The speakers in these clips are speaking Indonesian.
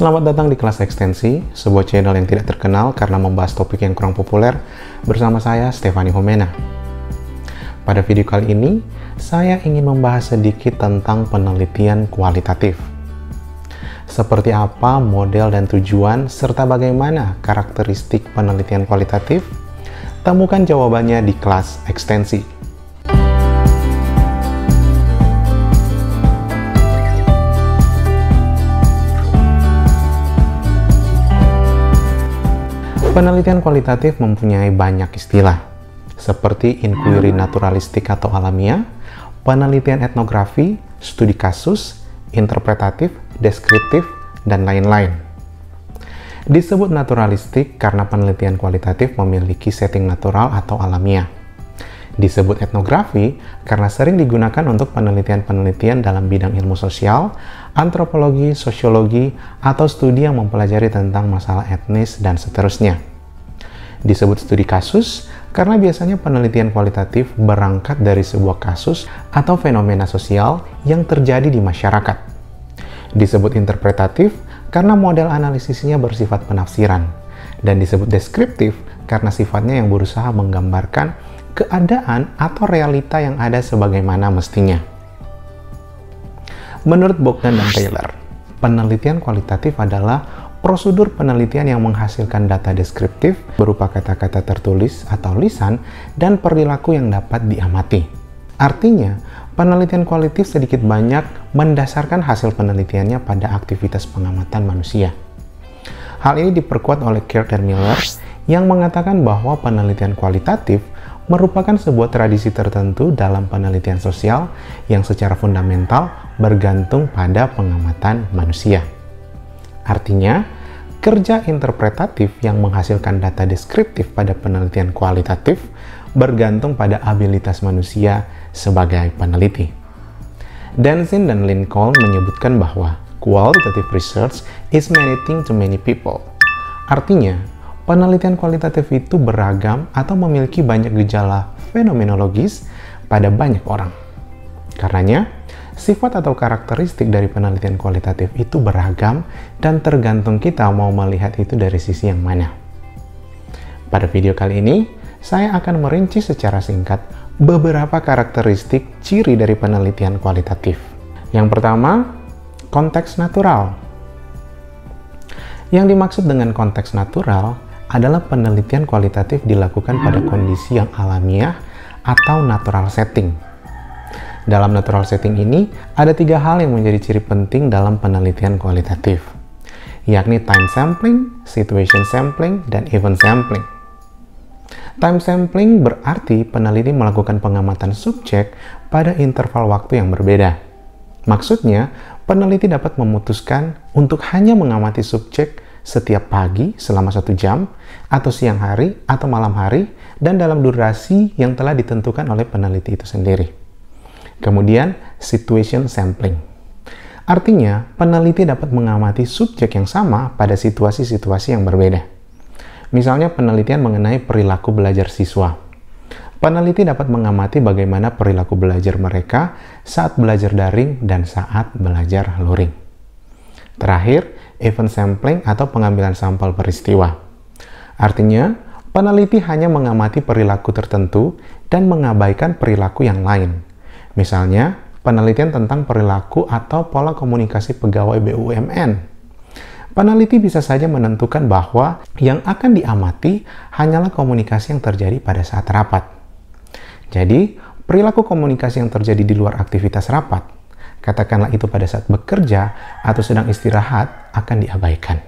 Selamat datang di Kelas Ekstensi, sebuah channel yang tidak terkenal karena membahas topik yang kurang populer, bersama saya, Stefani Homena. Pada video kali ini, saya ingin membahas sedikit tentang penelitian kualitatif. Seperti apa model dan tujuan, serta bagaimana karakteristik penelitian kualitatif? Temukan jawabannya di Kelas Ekstensi. Penelitian kualitatif mempunyai banyak istilah, seperti inquiry naturalistik atau alamiah, penelitian etnografi, studi kasus, interpretatif, deskriptif, dan lain-lain. Disebut naturalistik karena penelitian kualitatif memiliki setting natural atau alamiah. Disebut etnografi karena sering digunakan untuk penelitian-penelitian dalam bidang ilmu sosial, antropologi, sosiologi, atau studi yang mempelajari tentang masalah etnis, dan seterusnya. Disebut studi kasus karena biasanya penelitian kualitatif berangkat dari sebuah kasus atau fenomena sosial yang terjadi di masyarakat. Disebut interpretatif karena model analisisnya bersifat penafsiran. Dan disebut deskriptif karena sifatnya yang berusaha menggambarkan keadaan atau realita yang ada sebagaimana mestinya. Menurut Bogdan dan Taylor, penelitian kualitatif adalah prosedur penelitian yang menghasilkan data deskriptif berupa kata-kata tertulis atau lisan dan perilaku yang dapat diamati. Artinya, penelitian kualitatif sedikit banyak mendasarkan hasil penelitiannya pada aktivitas pengamatan manusia. Hal ini diperkuat oleh Keir dan Miller yang mengatakan bahwa penelitian kualitatif merupakan sebuah tradisi tertentu dalam penelitian sosial yang secara fundamental bergantung pada pengamatan manusia. Artinya, kerja interpretatif yang menghasilkan data deskriptif pada penelitian kualitatif bergantung pada abilitas manusia sebagai peneliti. Denzin dan Lincoln menyebutkan bahwa qualitative research is many things to many people. Artinya, penelitian kualitatif itu beragam atau memiliki banyak gejala fenomenologis pada banyak orang. Karenanya, sifat atau karakteristik dari penelitian kualitatif itu beragam dan tergantung kita mau melihat itu dari sisi yang mana. Pada video kali ini, saya akan merinci secara singkat beberapa karakteristik ciri dari penelitian kualitatif. Yang pertama, konteks natural. Yang dimaksud dengan konteks natural adalah penelitian kualitatif dilakukan pada kondisi yang alamiah atau natural setting. Dalam natural setting ini, ada 3 hal yang menjadi ciri penting dalam penelitian kualitatif, yakni time sampling, situation sampling, dan event sampling. Time sampling berarti peneliti melakukan pengamatan subjek pada interval waktu yang berbeda. Maksudnya, peneliti dapat memutuskan untuk hanya mengamati subjek setiap pagi selama 1 jam, atau siang hari, atau malam hari, dan dalam durasi yang telah ditentukan oleh peneliti itu sendiri. Kemudian, situation sampling. Artinya, peneliti dapat mengamati subjek yang sama pada situasi-situasi yang berbeda. Misalnya, penelitian mengenai perilaku belajar siswa. Peneliti dapat mengamati bagaimana perilaku belajar mereka saat belajar daring dan saat belajar luring. Terakhir, event sampling atau pengambilan sampel peristiwa. Artinya, peneliti hanya mengamati perilaku tertentu dan mengabaikan perilaku yang lain. Misalnya, penelitian tentang perilaku atau pola komunikasi pegawai BUMN. Peneliti bisa saja menentukan bahwa yang akan diamati hanyalah komunikasi yang terjadi pada saat rapat. Jadi, perilaku komunikasi yang terjadi di luar aktivitas rapat, katakanlah itu pada saat bekerja atau sedang istirahat, akan diabaikan.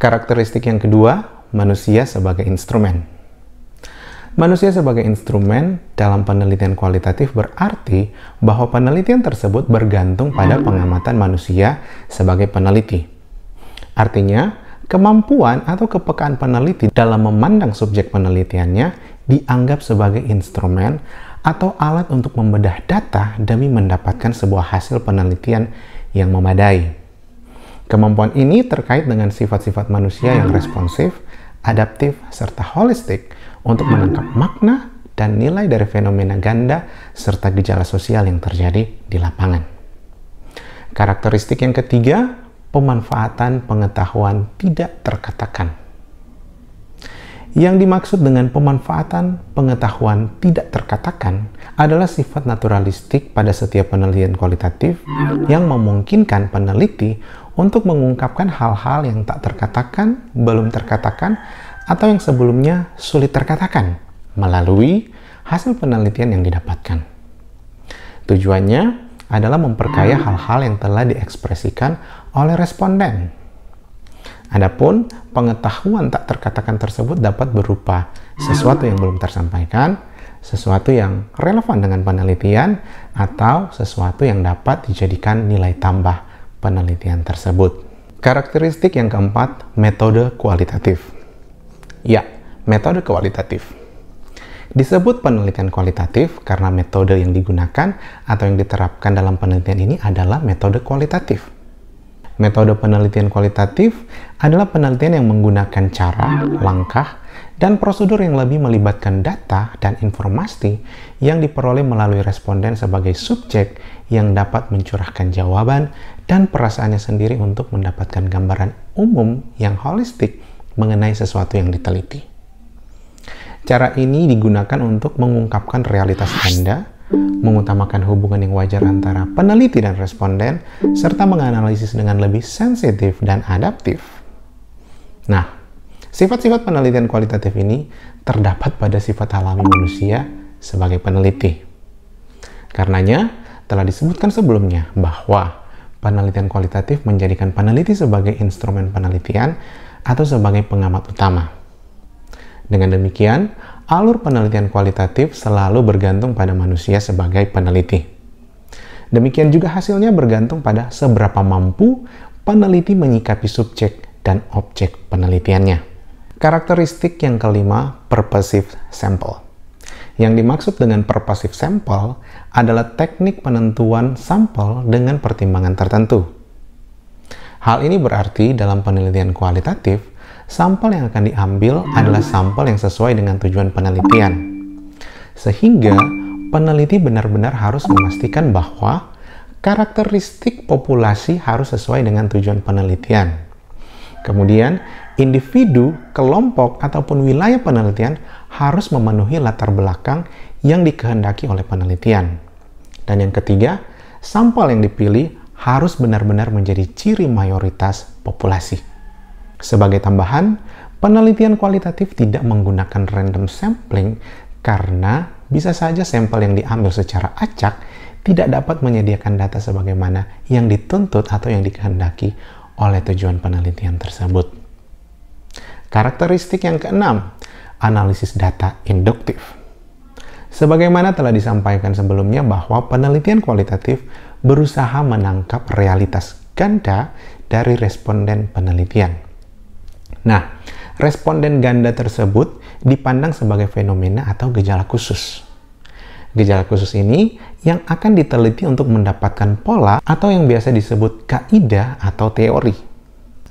Karakteristik yang kedua, manusia sebagai instrumen. Manusia sebagai instrumen dalam penelitian kualitatif berarti bahwa penelitian tersebut bergantung pada pengamatan manusia sebagai peneliti. Artinya, kemampuan atau kepekaan peneliti dalam memandang subjek penelitiannya dianggap sebagai instrumen atau alat untuk membedah data demi mendapatkan sebuah hasil penelitian yang memadai. Kemampuan ini terkait dengan sifat-sifat manusia yang responsif, adaptif, serta holistik untuk menangkap makna dan nilai dari fenomena ganda serta gejala sosial yang terjadi di lapangan. Karakteristik yang ketiga, pemanfaatan pengetahuan tidak terkatakan. Yang dimaksud dengan pemanfaatan pengetahuan tidak terkatakan adalah sifat naturalistik pada setiap penelitian kualitatif yang memungkinkan peneliti untuk mengungkapkan hal-hal yang tak terkatakan, belum terkatakan, atau yang sebelumnya sulit terkatakan melalui hasil penelitian yang didapatkan. Tujuannya adalah memperkaya hal-hal yang telah diekspresikan oleh responden. Adapun pengetahuan tak terkatakan tersebut dapat berupa sesuatu yang belum tersampaikan, sesuatu yang relevan dengan penelitian, atau sesuatu yang dapat dijadikan nilai tambah penelitian tersebut. Karakteristik yang keempat, metode kualitatif. Ya, metode kualitatif. Disebut penelitian kualitatif karena metode yang digunakan atau yang diterapkan dalam penelitian ini adalah metode kualitatif. Metode penelitian kualitatif adalah penelitian yang menggunakan cara, langkah, dan prosedur yang lebih melibatkan data dan informasi yang diperoleh melalui responden sebagai subjek yang dapat mencurahkan jawaban dan perasaannya sendiri untuk mendapatkan gambaran umum yang holistik mengenai sesuatu yang diteliti. Cara ini digunakan untuk mengungkapkan realitas ganda, mengutamakan hubungan yang wajar antara peneliti dan responden, serta menganalisis dengan lebih sensitif dan adaptif. Nah, sifat-sifat penelitian kualitatif ini terdapat pada sifat alami manusia sebagai peneliti. Karenanya, telah disebutkan sebelumnya bahwa penelitian kualitatif menjadikan peneliti sebagai instrumen penelitian atau sebagai pengamat utama. Dengan demikian, alur penelitian kualitatif selalu bergantung pada manusia sebagai peneliti. Demikian juga hasilnya bergantung pada seberapa mampu peneliti menyikapi subjek dan objek penelitiannya. Karakteristik yang kelima, purposive sample. Yang dimaksud dengan purposive sample adalah teknik penentuan sampel dengan pertimbangan tertentu. Hal ini berarti dalam penelitian kualitatif, sampel yang akan diambil adalah sampel yang sesuai dengan tujuan penelitian. Sehingga peneliti benar-benar harus memastikan bahwa karakteristik populasi harus sesuai dengan tujuan penelitian. Kemudian, individu, kelompok, ataupun wilayah penelitian harus memenuhi latar belakang yang dikehendaki oleh penelitian. Dan yang ketiga, sampel yang dipilih harus benar-benar menjadi ciri mayoritas populasi. Sebagai tambahan, penelitian kualitatif tidak menggunakan random sampling karena bisa saja sampel yang diambil secara acak tidak dapat menyediakan data sebagaimana yang dituntut atau yang dikehendaki oleh tujuan penelitian tersebut. Karakteristik yang keenam, analisis data induktif. Sebagaimana telah disampaikan sebelumnya bahwa penelitian kualitatif berusaha menangkap realitas ganda dari responden penelitian. Nah, responden ganda tersebut dipandang sebagai fenomena atau gejala khusus. Gejala khusus ini yang akan diteliti untuk mendapatkan pola atau yang biasa disebut kaidah atau teori.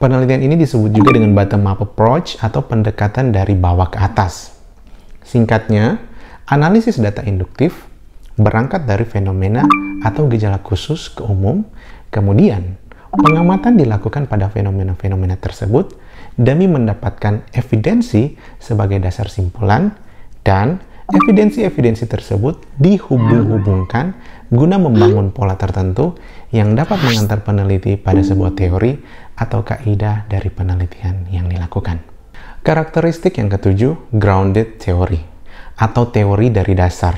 Penelitian ini disebut juga dengan bottom-up approach atau pendekatan dari bawah ke atas. Singkatnya, analisis data induktif berangkat dari fenomena atau gejala khusus ke umum, kemudian pengamatan dilakukan pada fenomena-fenomena tersebut demi mendapatkan evidensi sebagai dasar simpulan, dan evidensi-evidensi tersebut dihubung-hubungkan guna membangun pola tertentu yang dapat mengantar peneliti pada sebuah teori atau kaidah dari penelitian yang dilakukan. Karakteristik yang ketujuh, grounded theory atau teori dari dasar.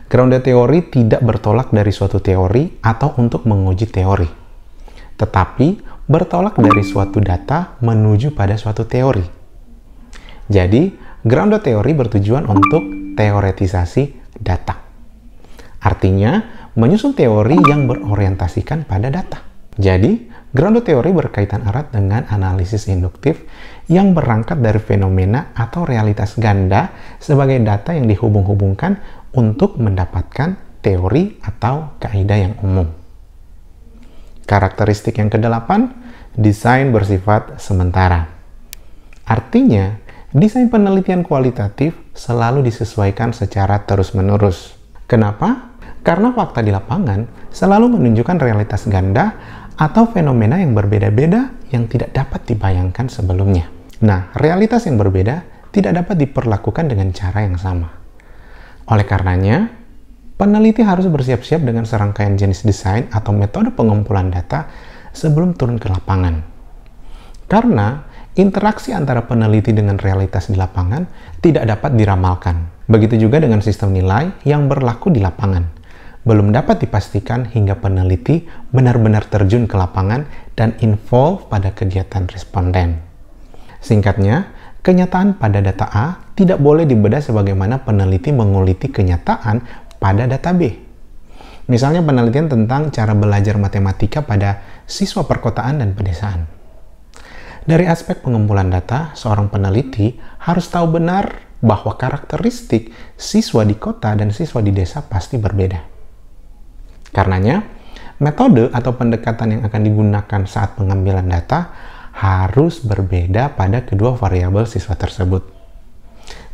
Grounded theory tidak bertolak dari suatu teori atau untuk menguji teori, tetapi bertolak dari suatu data menuju pada suatu teori. Jadi, grounded theory bertujuan untuk teoretisasi data. Artinya, menyusun teori yang berorientasikan pada data. Jadi, grounded theory berkaitan erat dengan analisis induktif yang berangkat dari fenomena atau realitas ganda sebagai data yang dihubung-hubungkan untuk mendapatkan teori atau kaidah yang umum. Karakteristik yang kedelapan, desain bersifat sementara. Artinya, desain penelitian kualitatif selalu disesuaikan secara terus-menerus. Kenapa? Karena fakta di lapangan selalu menunjukkan realitas ganda atau fenomena yang berbeda-beda yang tidak dapat dibayangkan sebelumnya. Nah, realitas yang berbeda tidak dapat diperlakukan dengan cara yang sama. Oleh karenanya, peneliti harus bersiap-siap dengan serangkaian jenis desain atau metode pengumpulan data sebelum turun ke lapangan. Karena interaksi antara peneliti dengan realitas di lapangan tidak dapat diramalkan. Begitu juga dengan sistem nilai yang berlaku di lapangan. Belum dapat dipastikan hingga peneliti benar-benar terjun ke lapangan dan involve pada kegiatan responden. Singkatnya, kenyataan pada data A tidak boleh dibedah sebagaimana peneliti menguliti kenyataan pada data B. Misalnya penelitian tentang cara belajar matematika pada siswa perkotaan dan pedesaan. Dari aspek pengumpulan data, seorang peneliti harus tahu benar bahwa karakteristik siswa di kota dan siswa di desa pasti berbeda. Karenanya, metode atau pendekatan yang akan digunakan saat pengambilan data harus berbeda pada kedua variabel siswa tersebut.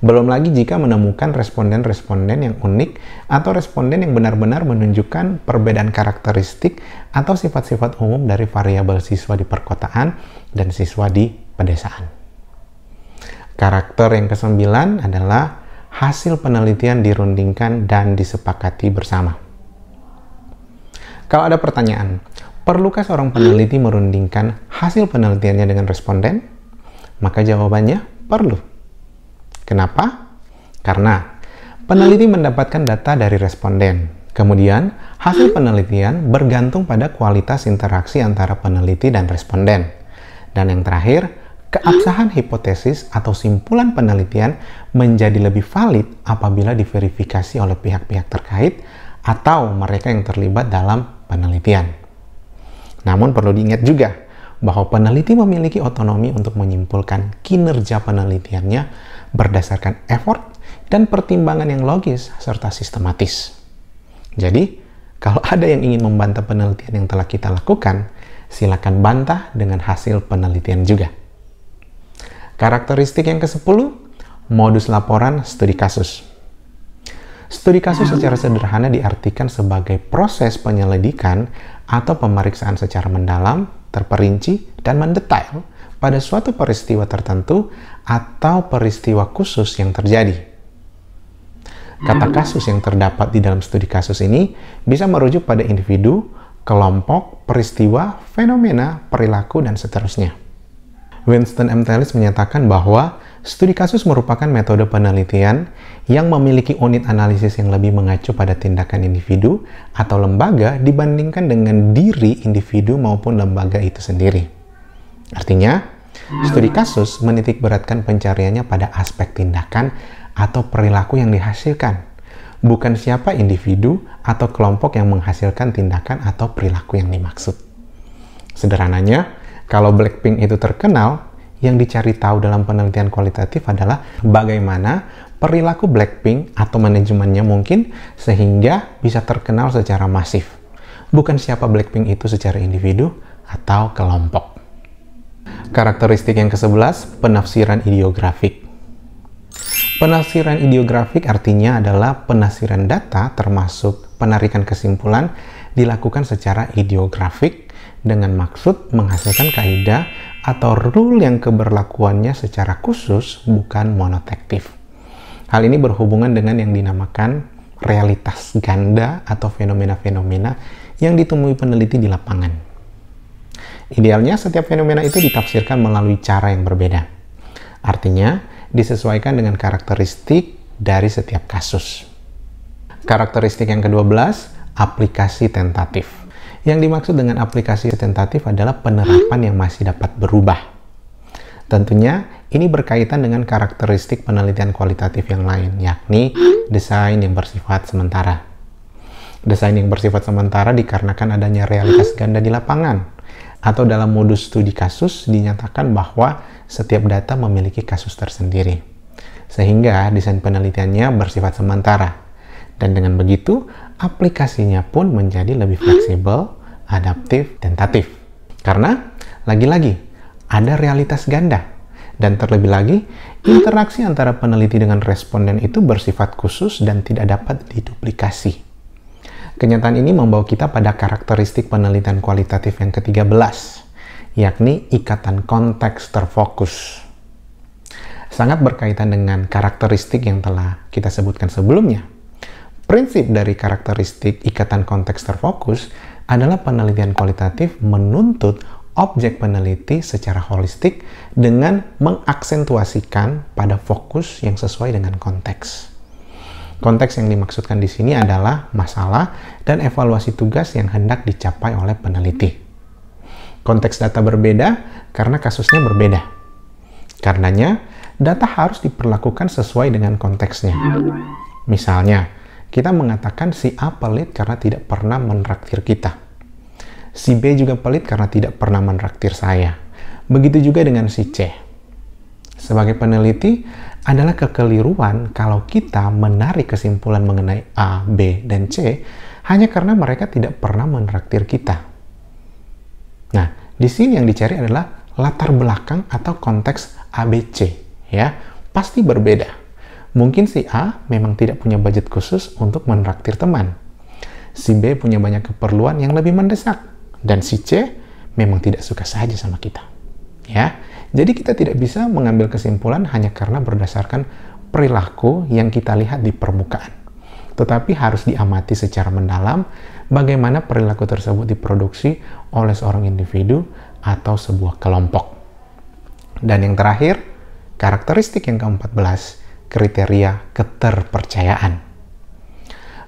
Belum lagi jika menemukan responden-responden yang unik atau responden yang benar-benar menunjukkan perbedaan karakteristik atau sifat-sifat umum dari variabel siswa di perkotaan dan siswa di pedesaan. Karakter yang ke-9 adalah hasil penelitian dirundingkan dan disepakati bersama. Kalau ada pertanyaan, perlukah seorang peneliti merundingkan hasil penelitiannya dengan responden? Maka jawabannya perlu. Kenapa? Karena peneliti mendapatkan data dari responden. Kemudian, hasil penelitian bergantung pada kualitas interaksi antara peneliti dan responden. Dan yang terakhir, keabsahan hipotesis atau simpulan penelitian menjadi lebih valid apabila diverifikasi oleh pihak-pihak terkait atau mereka yang terlibat dalam penelitian. Namun perlu diingat juga bahwa peneliti memiliki otonomi untuk menyimpulkan kinerja penelitiannya berdasarkan effort dan pertimbangan yang logis serta sistematis. Jadi, kalau ada yang ingin membantah penelitian yang telah kita lakukan, silakan bantah dengan hasil penelitian juga. Karakteristik yang ke-10, modus laporan studi kasus. Studi kasus secara sederhana diartikan sebagai proses penyelidikan atau pemeriksaan secara mendalam, terperinci, dan mendetail pada suatu peristiwa tertentu atau peristiwa khusus yang terjadi. Kata kasus yang terdapat di dalam studi kasus ini bisa merujuk pada individu, kelompok, peristiwa, fenomena, perilaku, dan seterusnya. Winston M. Taylor menyatakan bahwa studi kasus merupakan metode penelitian yang memiliki unit analisis yang lebih mengacu pada tindakan individu atau lembaga dibandingkan dengan diri individu maupun lembaga itu sendiri. Artinya, studi kasus menitik beratkan pencariannya pada aspek tindakan atau perilaku yang dihasilkan, bukan siapa individu atau kelompok yang menghasilkan tindakan atau perilaku yang dimaksud. Sederhananya, kalau Blackpink itu terkenal, yang dicari tahu dalam penelitian kualitatif adalah bagaimana perilaku Blackpink atau manajemennya mungkin sehingga bisa terkenal secara masif. Bukan siapa Blackpink itu secara individu atau kelompok. Karakteristik yang ke-11, penafsiran ideografik. Penafsiran ideografik artinya adalah penafsiran data termasuk penarikan kesimpulan dilakukan secara ideografik dengan maksud menghasilkan kaidah atau rule yang keberlakuannya secara khusus bukan monotektif. Hal ini berhubungan dengan yang dinamakan realitas ganda atau fenomena-fenomena yang ditemui peneliti di lapangan. Idealnya setiap fenomena itu ditafsirkan melalui cara yang berbeda. Artinya, disesuaikan dengan karakteristik dari setiap kasus. Karakteristik yang ke-12, aplikasi tentatif. Yang dimaksud dengan aplikasi tentatif adalah penerapan yang masih dapat berubah. Tentunya, ini berkaitan dengan karakteristik penelitian kualitatif yang lain, yakni desain yang bersifat sementara. Desain yang bersifat sementara dikarenakan adanya realitas ganda di lapangan, atau dalam modus studi kasus dinyatakan bahwa setiap data memiliki kasus tersendiri. Sehingga desain penelitiannya bersifat sementara. Dan dengan begitu, aplikasinya pun menjadi lebih fleksibel, adaptif, tentatif. Karena, lagi-lagi, ada realitas ganda. Dan terlebih lagi, interaksi antara peneliti dengan responden itu bersifat khusus dan tidak dapat diduplikasi. Kenyataan ini membawa kita pada karakteristik penelitian kualitatif yang ke-13, yakni ikatan konteks terfokus. Sangat berkaitan dengan karakteristik yang telah kita sebutkan sebelumnya. Prinsip dari karakteristik ikatan konteks terfokus adalah penelitian kualitatif menuntut objek peneliti secara holistik dengan mengaksentuasikan pada fokus yang sesuai dengan konteks. Konteks yang dimaksudkan di sini adalah masalah dan evaluasi tugas yang hendak dicapai oleh peneliti. Konteks data berbeda karena kasusnya berbeda. Karenanya, data harus diperlakukan sesuai dengan konteksnya. Misalnya, kita mengatakan si A pelit karena tidak pernah menraktir kita. Si B juga pelit karena tidak pernah menraktir saya. Begitu juga dengan si C. Sebagai peneliti, adalah kekeliruan kalau kita menarik kesimpulan mengenai A, B, dan C hanya karena mereka tidak pernah menraktir kita. Nah, di sini yang dicari adalah latar belakang atau konteks ABC, ya. Pasti berbeda. Mungkin si A memang tidak punya budget khusus untuk menraktir teman. Si B punya banyak keperluan yang lebih mendesak. Dan si C memang tidak suka saja sama kita. Ya, jadi kita tidak bisa mengambil kesimpulan hanya karena berdasarkan perilaku yang kita lihat di permukaan. Tetapi harus diamati secara mendalam bagaimana perilaku tersebut diproduksi oleh seorang individu atau sebuah kelompok. Dan yang terakhir, karakteristik yang ke-14, kriteria keterpercayaan.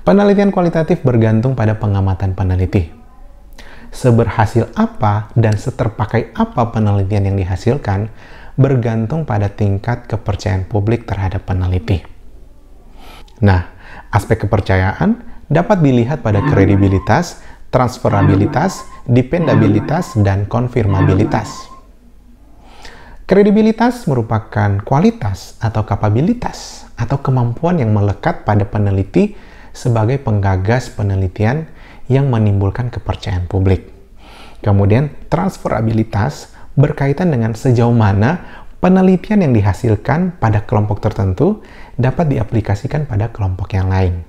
Penelitian kualitatif bergantung pada pengamatan peneliti. Seberhasil apa dan seterpakai apa penelitian yang dihasilkan bergantung pada tingkat kepercayaan publik terhadap peneliti. Nah, aspek kepercayaan dapat dilihat pada kredibilitas, transferabilitas, dependabilitas, dan konfirmabilitas. Kredibilitas merupakan kualitas atau kapabilitas atau kemampuan yang melekat pada peneliti sebagai penggagas penelitian yang menimbulkan kepercayaan publik. Kemudian, transferabilitas berkaitan dengan sejauh mana penelitian yang dihasilkan pada kelompok tertentu dapat diaplikasikan pada kelompok yang lain.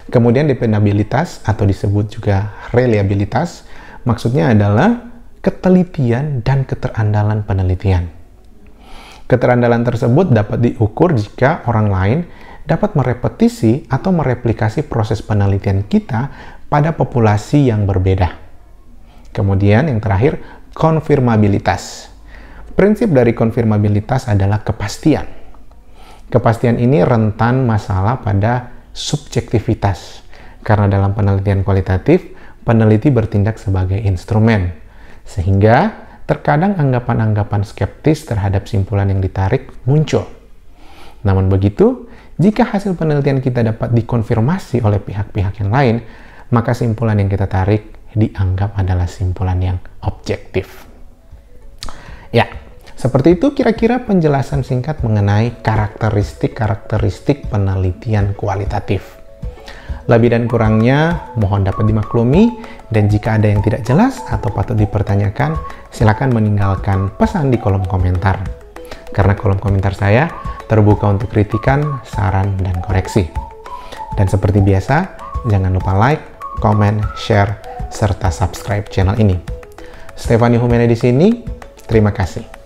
Kemudian, dependabilitas atau disebut juga reliabilitas, maksudnya adalah ketelitian dan keterandalan penelitian. Keterandalan tersebut dapat diukur jika orang lain dapat merepetisi atau mereplikasi proses penelitian kita pada populasi yang berbeda. Kemudian yang terakhir, konfirmabilitas. Prinsip dari konfirmabilitas adalah kepastian. Kepastian ini rentan masalah pada subjektivitas, karena dalam penelitian kualitatif, peneliti bertindak sebagai instrumen, sehingga terkadang anggapan-anggapan skeptis terhadap simpulan yang ditarik muncul. Namun begitu, jika hasil penelitian kita dapat dikonfirmasi oleh pihak-pihak yang lain, maka simpulan yang kita tarik dianggap adalah simpulan yang objektif. Ya, seperti itu kira-kira penjelasan singkat mengenai karakteristik penelitian kualitatif. Lebih dan kurangnya mohon dapat dimaklumi, dan jika ada yang tidak jelas atau patut dipertanyakan, silakan meninggalkan pesan di kolom komentar. Karena kolom komentar saya terbuka untuk kritikan, saran, dan koreksi. Dan seperti biasa, jangan lupa like, komen, share, serta subscribe channel ini. Stefani Humene di sini, terima kasih.